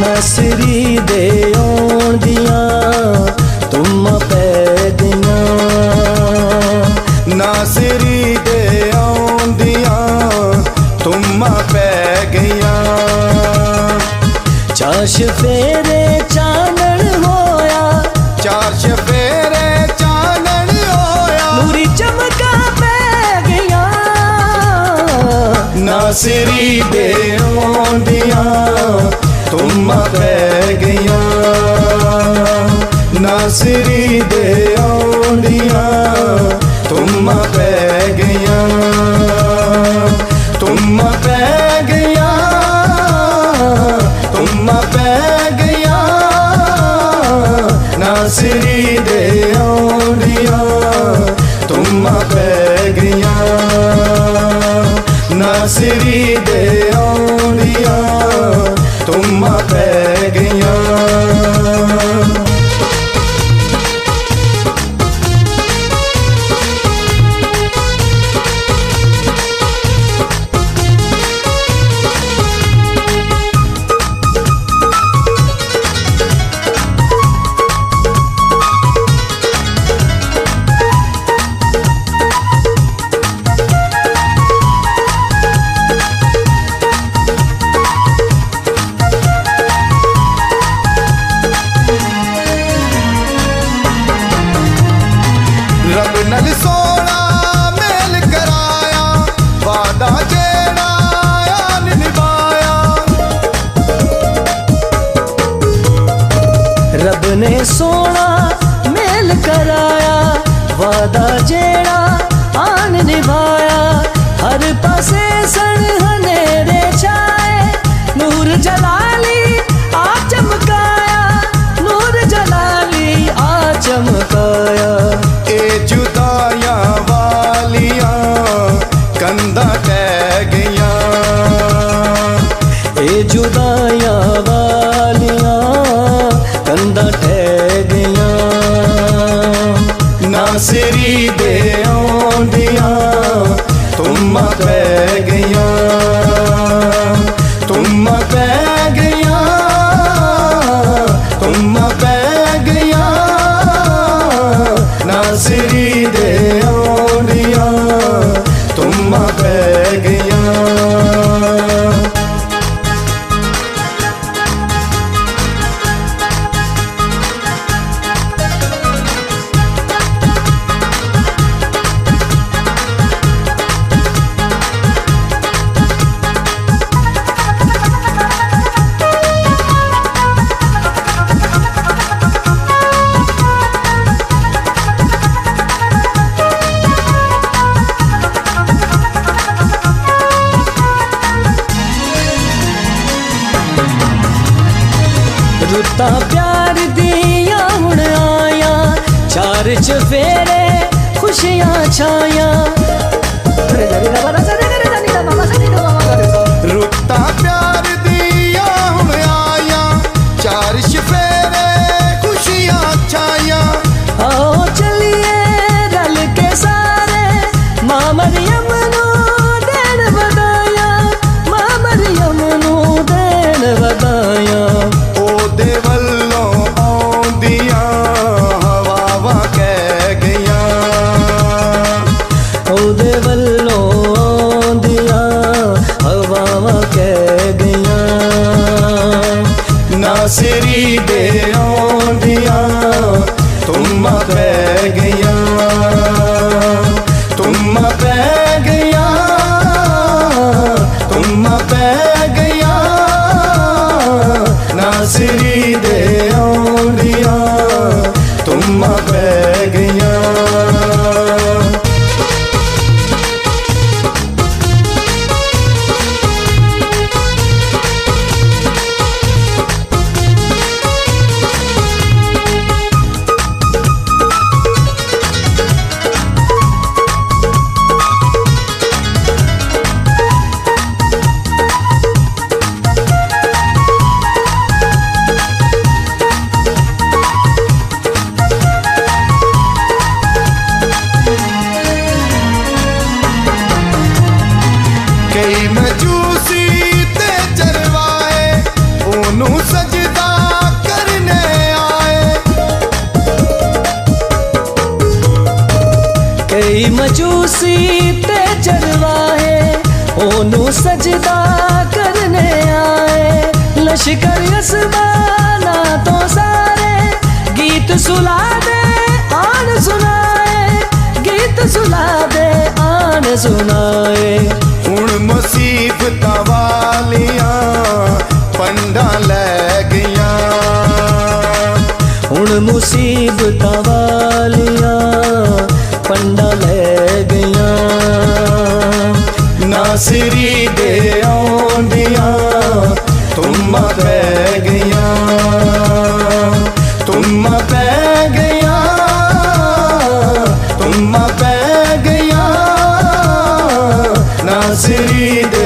नसरी दे आउण दियां तुम्मां पै गईयां, नासरी दे आउण दियां तुम्मां पै गईयां। चार चफेरे चानण होया, चार चफेरे चानण होया, नूरी चमका पै गईयां। नासरी दे आउण दियां तुम्मां पै गईयां, नासरी दे आउण दियां तुम्मां पै गईयां, तुम्मां पै गईयां, तुम्मां पै गईयां। नासरी दे आउण दियां तुम्मां पै गईयां, नासरी दे आउण दियां तुम्मां पै गईयां। रब नल सोना मेल कराया, वादा जेड़ा आन निभाया। रब ने सोना मेल कराया, वादा जेड़ा आन निभाया। हर पासे सण हनेरे छाए, नूर जलाली आ चमकाया, नूर जलाली आ चमकाया। ए जुदाइयां वालियां कंधा टह गईयां, ए जुदाइयां वालियां कंधा टह गईयां। नासरी दे आउण दियां तुम्मां पै गईयां, तुम्मां पै गईयां, तुम्मां पै गईयां। नासरी दे आउण दियां तुम्मां पै गईयां। रुत्तां प्यार दियां हुण आया, चार चफेरे खुशियां छाया। रुत्तां प्यार दियां हुण आया, चार चफेरे खुशियां छाया। आओ चलिए रल के सारे, मां मरियम नू देन वधाया, मां मरियम नू देन वधाया। ओदे वल्लों आउंदियां हवावां कह गईयां, ओदे वल्लों आउंदियां हवावां कह गईयां। नासरी दे आउण दियां तुम्मां पै गईयां, तुम्मां पै गईयां, तुम्मां पै गईयां। नासरी दे आउण दियां तुम्मां पै गईयां। कई मजूसी ते चरवाए ओनू सज ओनू सजदा करने आए लश्कर आसमाना तो सारे गीत सुला दे आन सुनाए गीत सुला दे आन सुनाए हुण मुसीबतां वालियां पंडा लै गईयां हुण मुसीबतां वालियां पंडा लै गईयां नासरी दे आउंदियां तुम्मा पै गईयां तुम्मा पै गईयां तुम्मा पै गईयां नासरी दे